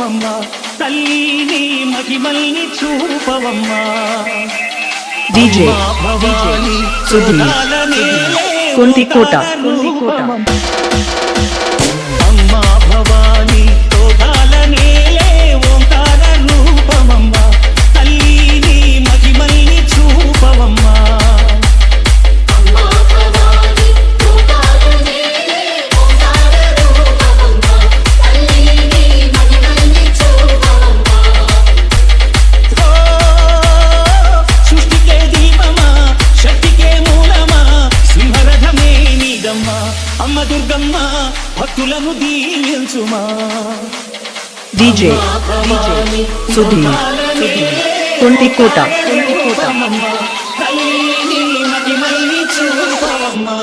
రూపమమ్మా తల్లి నీ మహిమల్ని చూపవమ్మా DJ Sudhir Kuntikota అమ్మా భవాని తోగాల నేలే ఓంకార రూపమమ్మా తల్లి నీ మహిమల్ని చూపవమ్మా అమ్మ దుర్గమ్మ భక్తులను దీవించుమా DJ Sudhir Kuntikota తల్లి నీ మహిమల్ని చూపవమ్మా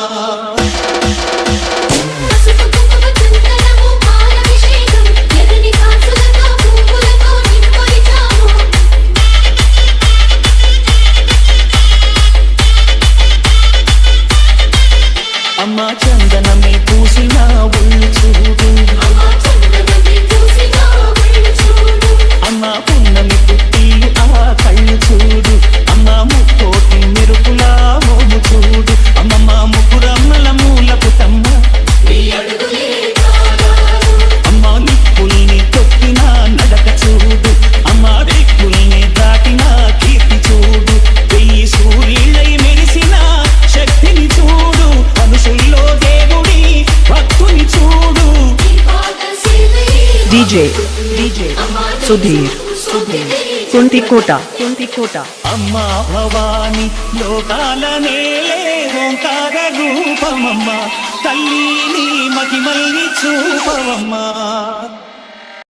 అమ్మా చందనమే పూసిన ఒళ్ళు చూడు అమ్మా పున్నమి పుట్టిలు ఆ కళ్ళు చూడు అమ్మా ముక్కోటి మెరుపుల మోము చూడు అమ్మమ్మ ముగ్గురమ్మల మూల పుటమ్మ అమ్మా నిప్పుల్ని తొక్కిన నడక చూడు అమ్మా దిక్కుల్ని దాటిన కీర్తి చూడు వెయ్యి సూర్యులై మెరిసిన శక్తిని చూడు మనుషుల్లో దేవుడి భక్తుని చూడు DJ Sudhir Kuntikota అమ్మా భవాని లోకాల నేలే ఓంకార రూపమమ్మా తల్లి నీ మహిమల్ని చూపవమ్మా